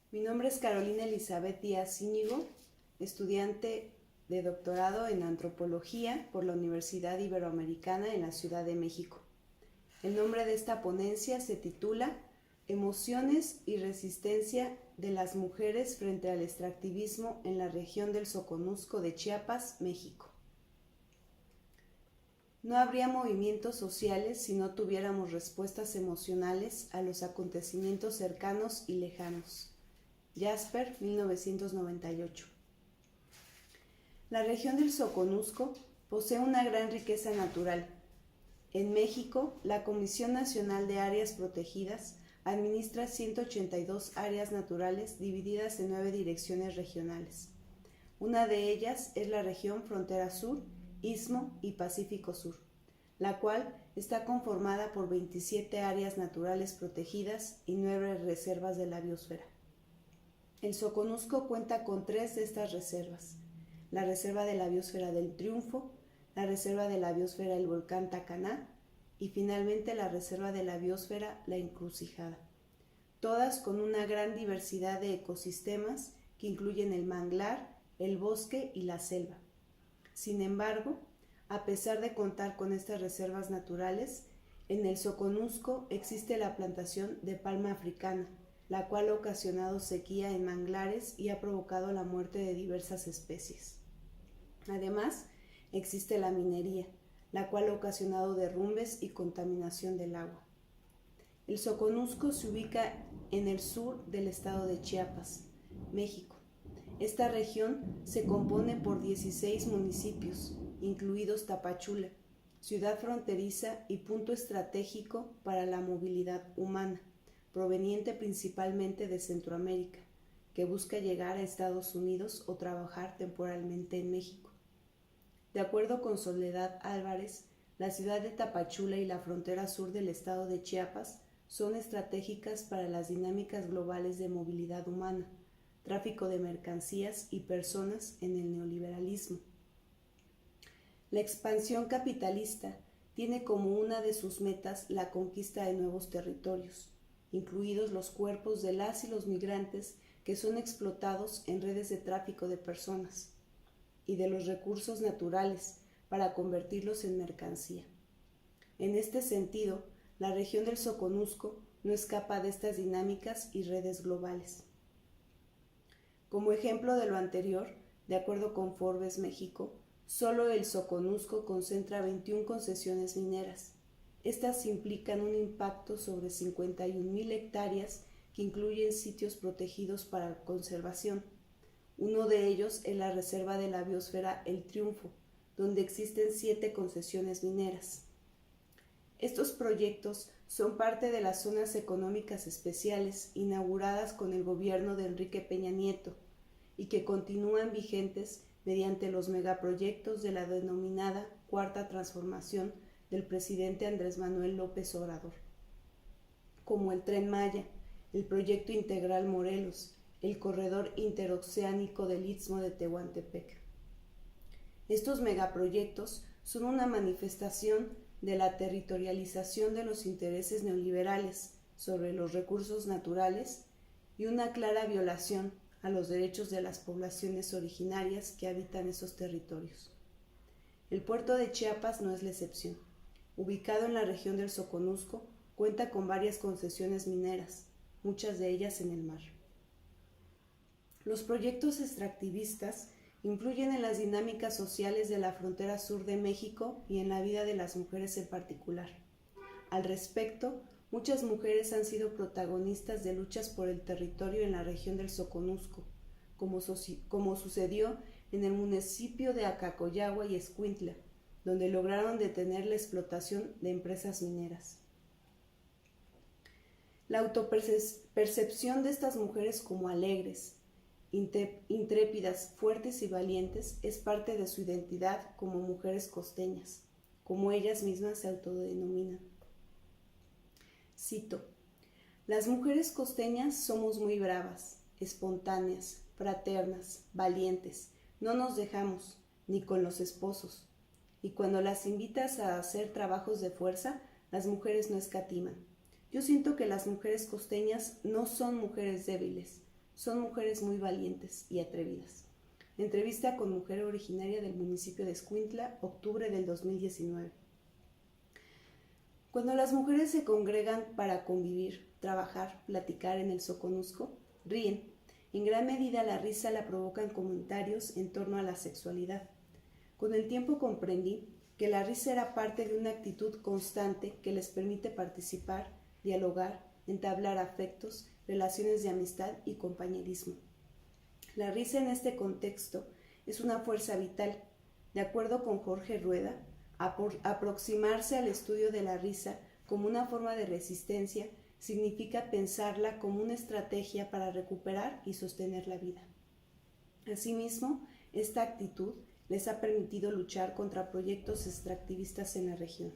Mi nombre es Carolina Elizabeth Díaz Íñigo, estudiante de doctorado en Antropología por la Universidad Iberoamericana en la Ciudad de México. El nombre de esta ponencia se titula Emociones y resistencia de las mujeres frente al extractivismo en la región del Soconusco de Chiapas, México. No habría movimientos sociales si no tuviéramos respuestas emocionales a los acontecimientos cercanos y lejanos. Jasper, 1998. La región del Soconusco posee una gran riqueza natural. En México, la Comisión Nacional de Áreas Protegidas administra 182 áreas naturales divididas en 9 direcciones regionales. Una de ellas es la región Frontera Sur, Istmo y Pacífico Sur, la cual está conformada por 27 áreas naturales protegidas y 9 reservas de la biosfera. El Soconusco cuenta con 3 de estas reservas: la Reserva de la Biosfera del Triunfo, la Reserva de la Biosfera del Volcán Tacaná y finalmente la Reserva de la Biosfera La Encrucijada, todas con una gran diversidad de ecosistemas que incluyen el manglar, el bosque y la selva. Sin embargo, a pesar de contar con estas reservas naturales, en el Soconusco existe la plantación de palma africana, la cual ha ocasionado sequía en manglares y ha provocado la muerte de diversas especies. Además, existe la minería, la cual ha ocasionado derrumbes y contaminación del agua. El Soconusco se ubica en el sur del estado de Chiapas, México. Esta región se compone por 16 municipios, incluidos Tapachula, ciudad fronteriza y punto estratégico para la movilidad humana, proveniente principalmente de Centroamérica, que busca llegar a Estados Unidos o trabajar temporalmente en México. De acuerdo con Soledad Álvarez, la ciudad de Tapachula y la frontera sur del estado de Chiapas son estratégicas para las dinámicas globales de movilidad humana, tráfico de mercancías y personas en el neoliberalismo. La expansión capitalista tiene como una de sus metas la conquista de nuevos territorios, incluidos los cuerpos de las y los migrantes que son explotados en redes de tráfico de personas, y de los recursos naturales para convertirlos en mercancía. En este sentido, la región del Soconusco no escapa de estas dinámicas y redes globales. Como ejemplo de lo anterior, de acuerdo con Forbes México, solo el Soconusco concentra 21 concesiones mineras. Estas implican un impacto sobre 51,000 hectáreas que incluyen sitios protegidos para conservación. Uno de ellos es la Reserva de la Biosfera El Triunfo, donde existen 7 concesiones mineras. Estos proyectos son parte de las zonas económicas especiales inauguradas con el gobierno de Enrique Peña Nieto y que continúan vigentes mediante los megaproyectos de la denominada Cuarta Transformación del presidente Andrés Manuel López Obrador, como el Tren Maya, el Proyecto Integral Morelos, el Corredor Interoceánico del Istmo de Tehuantepec. Estos megaproyectos son una manifestación de la territorialización de los intereses neoliberales sobre los recursos naturales y una clara violación a los derechos de las poblaciones originarias que habitan esos territorios. El puerto de Chiapas no es la excepción. Ubicado en la región del Soconusco, cuenta con varias concesiones mineras, muchas de ellas en el mar. Los proyectos extractivistas influyen en las dinámicas sociales de la frontera sur de México y en la vida de las mujeres en particular. Al respecto, muchas mujeres han sido protagonistas de luchas por el territorio en la región del Soconusco, como sucedió en el municipio de Acacoyagua y Escuintla, donde lograron detener la explotación de empresas mineras. La autopercepción de estas mujeres como alegres, intrépidas, fuertes y valientes es parte de su identidad como mujeres costeñas, como ellas mismas se autodenominan. Cito: las mujeres costeñas somos muy bravas, espontáneas, fraternas, valientes, no nos dejamos, ni con los esposos, y cuando las invitas a hacer trabajos de fuerza, las mujeres no escatiman. Yo siento que las mujeres costeñas no son mujeres débiles, Son mujeres muy valientes y atrevidas. Entrevista con mujer originaria del municipio de Escuintla, octubre del 2019. Cuando las mujeres se congregan para convivir, trabajar, platicar en el Soconusco, ríen. En gran medida la risa la provocan comentarios en torno a la sexualidad. Con el tiempo comprendí que la risa era parte de una actitud constante que les permite participar, dialogar, entablar afectos, relaciones de amistad y compañerismo. La risa en este contexto es una fuerza vital. De acuerdo con Jorge Rueda, aproximarse al estudio de la risa como una forma de resistencia significa pensarla como una estrategia para recuperar y sostener la vida. Asimismo, esta actitud les ha permitido luchar contra proyectos extractivistas en la región.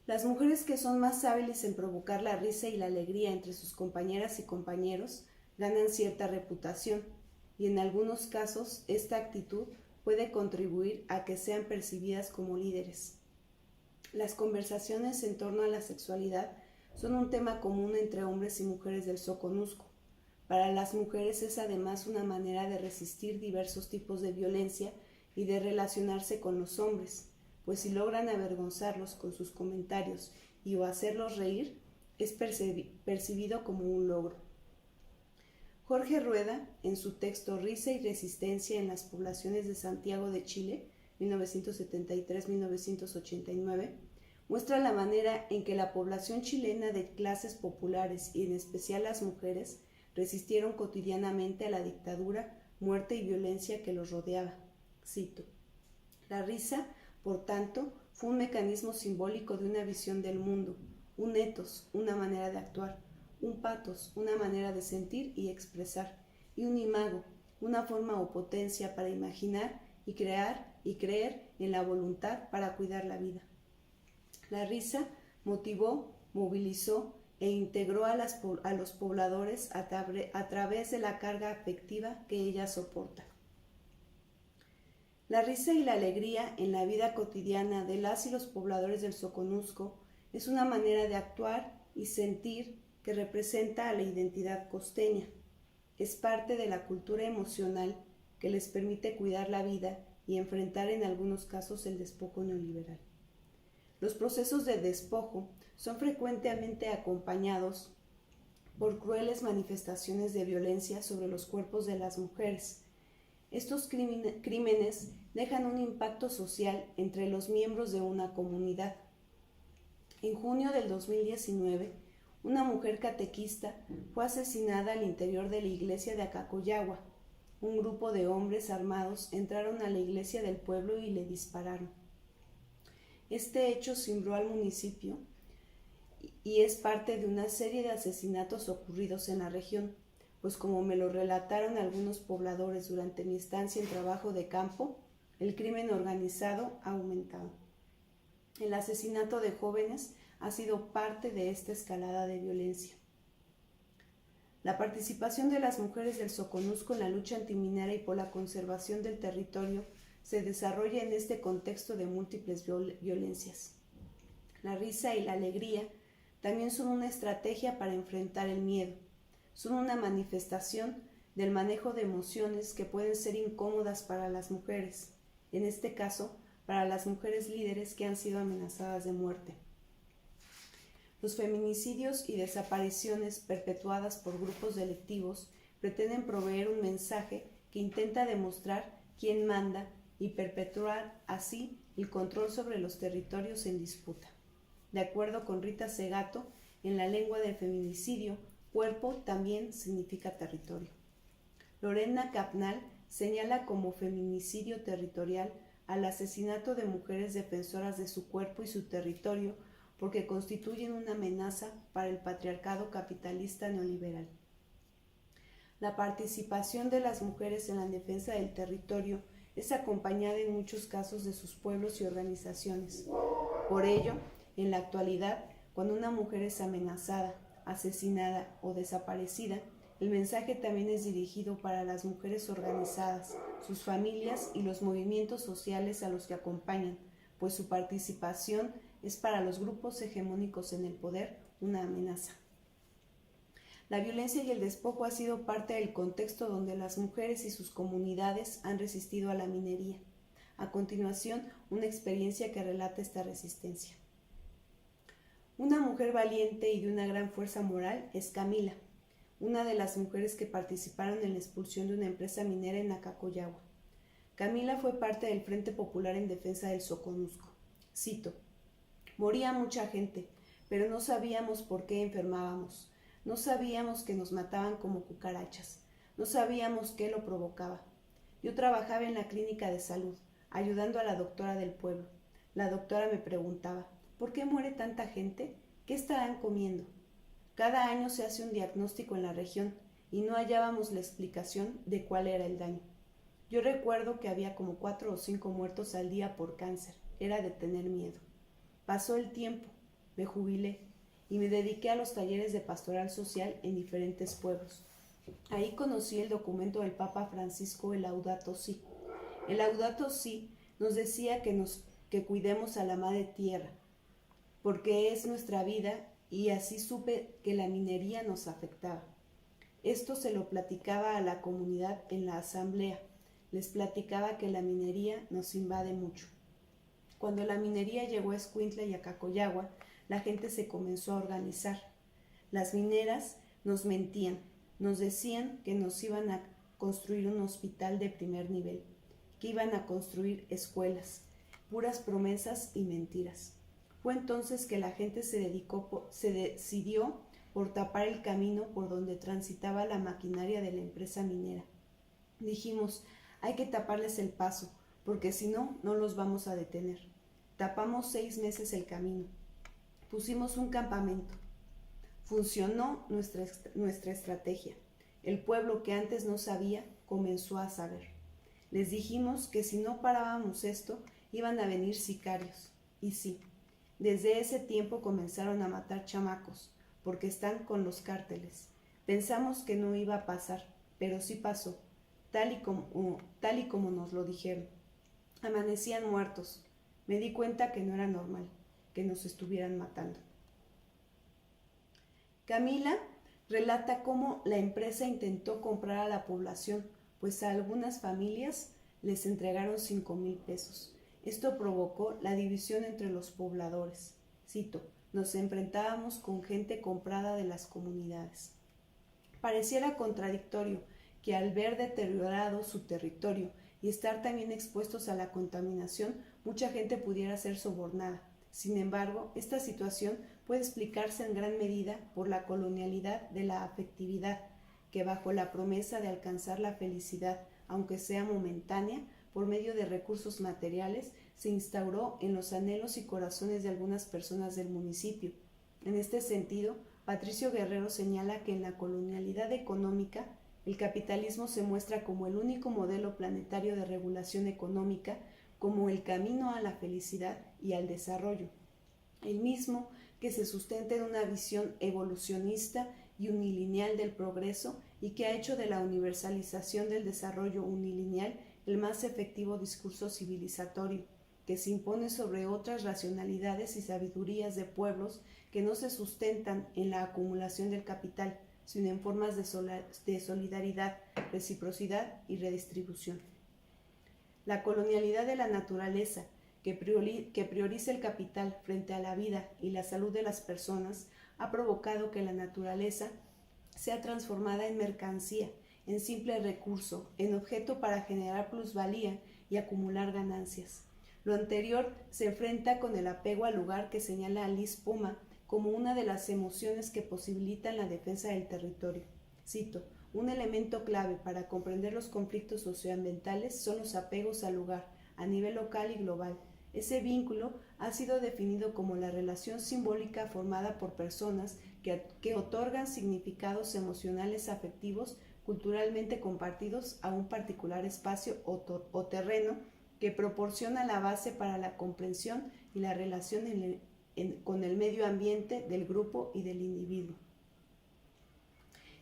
Las mujeres que son más hábiles en provocar la risa y la alegría entre sus compañeras y compañeros ganan cierta reputación, y en algunos casos esta actitud puede contribuir a que sean percibidas como líderes. Las conversaciones en torno a la sexualidad son un tema común entre hombres y mujeres del Soconusco. Para las mujeres es además una manera de resistir diversos tipos de violencia y de relacionarse con los hombres, pues si logran avergonzarlos con sus comentarios y o hacerlos reír, es percibido como un logro. Jorge Rueda, en su texto Risa y Resistencia en las poblaciones de Santiago de Chile, 1973-1989, muestra la manera en que la población chilena de clases populares y en especial las mujeres resistieron cotidianamente a la dictadura, muerte y violencia que los rodeaba. Cito: la risa, por tanto, fue un mecanismo simbólico de una visión del mundo, un ethos, una manera de actuar, un pathos, una manera de sentir y expresar, y un imago, una forma o potencia para imaginar y crear y creer en la voluntad para cuidar la vida. La risa motivó, movilizó e integró a los pobladores a través de la carga afectiva que ella soporta. La risa y la alegría en la vida cotidiana de las y los pobladores del Soconusco es una manera de actuar y sentir que representa a la identidad costeña. Es parte de la cultura emocional que les permite cuidar la vida y enfrentar en algunos casos el despojo neoliberal. Los procesos de despojo son frecuentemente acompañados por crueles manifestaciones de violencia sobre los cuerpos de las mujeres. Estos crímenes dejan un impacto social entre los miembros de una comunidad. En junio del 2019, una mujer catequista fue asesinada al interior de la iglesia de Acacoyagua. Un grupo de hombres armados entraron a la iglesia del pueblo y le dispararon. Este hecho cimbró al municipio y es parte de una serie de asesinatos ocurridos en la región, pues como me lo relataron algunos pobladores durante mi estancia en trabajo de campo, el crimen organizado ha aumentado. El asesinato de jóvenes ha sido parte de esta escalada de violencia. La participación de las mujeres del Soconusco en la lucha antiminera y por la conservación del territorio se desarrolla en este contexto de múltiples violencias. La risa y la alegría también son una estrategia para enfrentar el miedo. Son una manifestación del manejo de emociones que pueden ser incómodas para las mujeres, en este caso, para las mujeres líderes que han sido amenazadas de muerte. Los feminicidios y desapariciones perpetuadas por grupos delictivos pretenden proveer un mensaje que intenta demostrar quién manda y perpetuar así el control sobre los territorios en disputa. De acuerdo con Rita Segato, en la lengua del feminicidio, cuerpo también significa territorio. Lorena Capnal señala como feminicidio territorial al asesinato de mujeres defensoras de su cuerpo y su territorio porque constituyen una amenaza para el patriarcado capitalista neoliberal. La participación de las mujeres en la defensa del territorio es acompañada en muchos casos de sus pueblos y organizaciones. Por ello, en la actualidad, cuando una mujer es amenazada, asesinada o desaparecida, el mensaje también es dirigido para las mujeres organizadas, sus familias y los movimientos sociales a los que acompañan, pues su participación es para los grupos hegemónicos en el poder una amenaza. La violencia y el despojo ha sido parte del contexto donde las mujeres y sus comunidades han resistido a la minería. A continuación, una experiencia que relata esta resistencia. Una mujer valiente y de una gran fuerza moral es Camila, una de las mujeres que participaron en la expulsión de una empresa minera en Acacoyagua. Camila fue parte del Frente Popular en Defensa del Soconusco. Cito: moría mucha gente, pero no sabíamos por qué enfermábamos. No sabíamos que nos mataban como cucarachas. No sabíamos qué lo provocaba. Yo trabajaba en la clínica de salud, ayudando a la doctora del pueblo. La doctora me preguntaba: ¿por qué muere tanta gente? ¿Qué estarán comiendo? Cada año se hace un diagnóstico en la región y no hallábamos la explicación de cuál era el daño. Yo recuerdo que había como 4 o 5 muertos al día por cáncer. Era de tener miedo. Pasó el tiempo, me jubilé y me dediqué a los talleres de pastoral social en diferentes pueblos. Ahí conocí el documento del Papa Francisco, el Laudato Si. El Laudato Si nos decía que cuidemos a la madre tierra, porque es nuestra vida, y así supe que la minería nos afectaba. Esto se lo platicaba a la comunidad en la asamblea. Les platicaba que la minería nos invade mucho. Cuando la minería llegó a Escuintla y a Cacoyagua, la gente se comenzó a organizar. Las mineras nos mentían, nos decían que nos iban a construir un hospital de primer nivel, que iban a construir escuelas, puras promesas y mentiras. Fue entonces que la gente se decidió por tapar el camino por donde transitaba la maquinaria de la empresa minera. Dijimos: hay que taparles el paso, porque si no, no los vamos a detener. Tapamos 6 meses el camino. Pusimos un campamento. Funcionó nuestra estrategia. El pueblo que antes no sabía, comenzó a saber. Les dijimos que si no parábamos esto, iban a venir sicarios. Y sí, desde ese tiempo comenzaron a matar chamacos, porque están con los cárteles. Pensamos que no iba a pasar, pero sí pasó, tal y como nos lo dijeron. Amanecían muertos. Me di cuenta que no era normal que nos estuvieran matando. Camila relata cómo la empresa intentó comprar a la población, pues a algunas familias les entregaron 5,000 pesos. Esto provocó la división entre los pobladores. Cito: nos enfrentábamos con gente comprada de las comunidades. Pareciera contradictorio que al ver deteriorado su territorio y estar también expuestos a la contaminación, mucha gente pudiera ser sobornada. Sin embargo, esta situación puede explicarse en gran medida por la colonialidad de la afectividad, que bajo la promesa de alcanzar la felicidad, aunque sea momentánea, por medio de recursos materiales, se instauró en los anhelos y corazones de algunas personas del municipio. En este sentido, Patricio Guerrero señala que en la colonialidad económica, el capitalismo se muestra como el único modelo planetario de regulación económica, como el camino a la felicidad y al desarrollo, el mismo que se sustenta en una visión evolucionista y unilineal del progreso y que ha hecho de la universalización del desarrollo unilineal el más efectivo discurso civilizatorio, que se impone sobre otras racionalidades y sabidurías de pueblos que no se sustentan en la acumulación del capital, sino en formas de solidaridad, reciprocidad y redistribución. La colonialidad de la naturaleza, que prioriza el capital frente a la vida y la salud de las personas, ha provocado que la naturaleza sea transformada en mercancía, en simple recurso, en objeto para generar plusvalía y acumular ganancias. Lo anterior se enfrenta con el apego al lugar que señala Alice Poma como una de las emociones que posibilitan la defensa del territorio. Cito: un elemento clave para comprender los conflictos socioambientales son los apegos al lugar, a nivel local y global. Ese vínculo ha sido definido como la relación simbólica formada por personas que otorgan significados emocionales afectivos culturalmente compartidos a un particular espacio o terreno que proporciona la base para la comprensión y la relación con el medio ambiente del grupo y del individuo.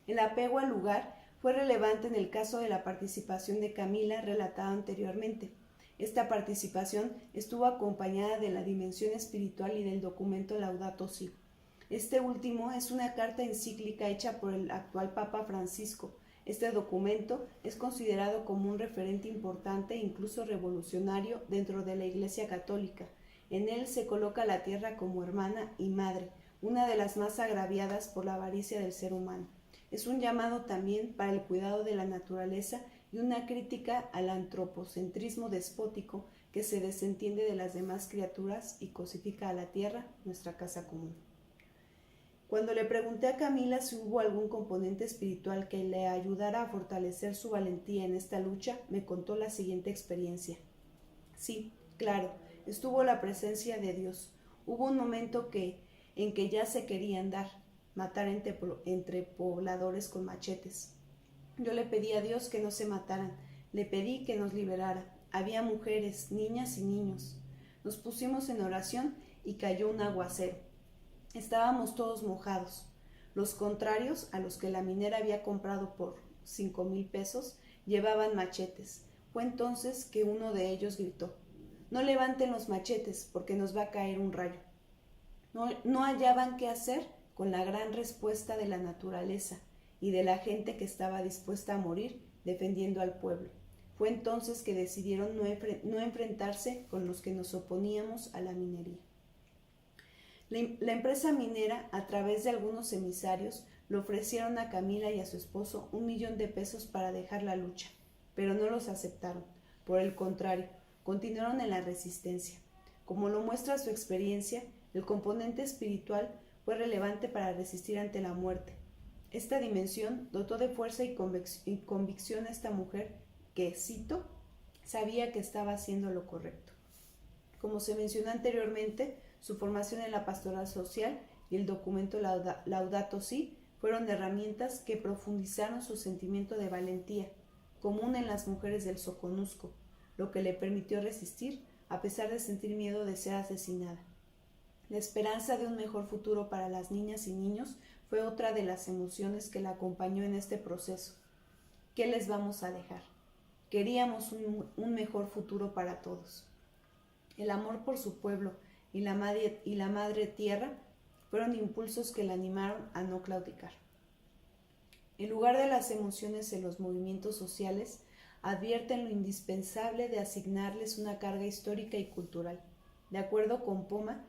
El apego al lugar fue relevante en el caso de la participación de Camila relatada anteriormente. Esta participación estuvo acompañada de la dimensión espiritual y del documento Laudato Si. Este último es una carta encíclica hecha por el actual Papa Francisco. Este documento es considerado como un referente importante e incluso revolucionario dentro de la Iglesia Católica. En él se coloca la tierra como hermana y madre, una de las más agraviadas por la avaricia del ser humano. Es un llamado también para el cuidado de la naturaleza y una crítica al antropocentrismo despótico que se desentiende de las demás criaturas y cosifica a la tierra, nuestra casa común. Cuando le pregunté a Camila si hubo algún componente espiritual que le ayudara a fortalecer su valentía en esta lucha, me contó la siguiente experiencia. Sí, claro, estuvo la presencia de Dios. Hubo un momento en que ya se querían matar entre pobladores con machetes. Yo le pedí a Dios que no se mataran, le pedí que nos liberara. Había mujeres, niñas y niños. Nos pusimos en oración y cayó un aguacero. Estábamos todos mojados. Los contrarios, a los que la minera había comprado por 5,000 pesos, llevaban machetes. Fue entonces que uno de ellos gritó: «No levanten los machetes, porque nos va a caer un rayo». No hallaban qué hacer con la gran respuesta de la naturaleza y de la gente que estaba dispuesta a morir defendiendo al pueblo. Fue entonces que decidieron no enfrentarse con los que nos oponíamos a la minería. La empresa minera, a través de algunos emisarios, le ofrecieron a Camila y a su esposo 1,000,000 de pesos para dejar la lucha, pero no los aceptaron. Por el contrario, continuaron en la resistencia. Como lo muestra su experiencia, el componente espiritual fue relevante para resistir ante la muerte. Esta dimensión dotó de fuerza y convicción a esta mujer que, cito, sabía que estaba haciendo lo correcto. Como se mencionó anteriormente, su formación en la pastoral social y el documento Laudato Si fueron herramientas que profundizaron su sentimiento de valentía, común en las mujeres del Soconusco, lo que le permitió resistir a pesar de sentir miedo de ser asesinada. La esperanza de un mejor futuro para las niñas y niños fue otra de las emociones que la acompañó en este proceso. ¿Qué les vamos a dejar? Queríamos un mejor futuro para todos. El amor por su pueblo y la madre tierra fueron impulsos que la animaron a no claudicar. En lugar de las emociones en los movimientos sociales, advierten lo indispensable de asignarles una carga histórica y cultural. De acuerdo con Poma,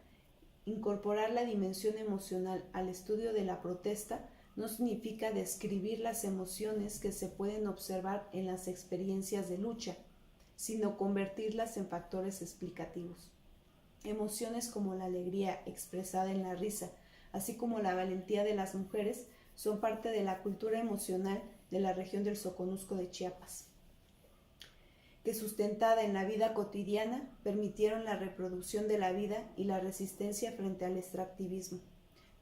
incorporar la dimensión emocional al estudio de la protesta no significa describir las emociones que se pueden observar en las experiencias de lucha, sino convertirlas en factores explicativos. Emociones como la alegría expresada en la risa, así como la valentía de las mujeres, son parte de la cultura emocional de la región del Soconusco de Chiapas, que sustentada en la vida cotidiana permitieron la reproducción de la vida y la resistencia frente al extractivismo,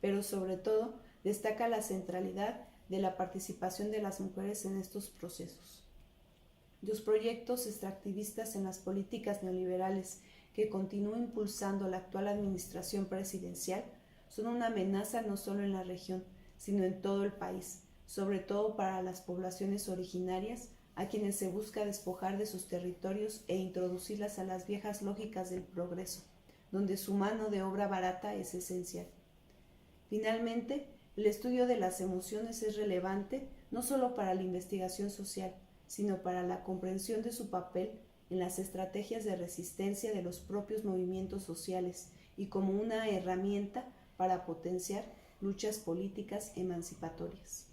pero sobre todo destaca la centralidad de la participación de las mujeres en estos procesos. Los proyectos extractivistas en las políticas neoliberales que continúa impulsando la actual administración presidencial son una amenaza no solo en la región, sino en todo el país, sobre todo para las poblaciones originarias, a quienes se busca despojar de sus territorios e introducirlas a las viejas lógicas del progreso, donde su mano de obra barata es esencial. Finalmente, el estudio de las emociones es relevante no solo para la investigación social, sino para la comprensión de su papel en las estrategias de resistencia de los propios movimientos sociales y como una herramienta para potenciar luchas políticas emancipatorias.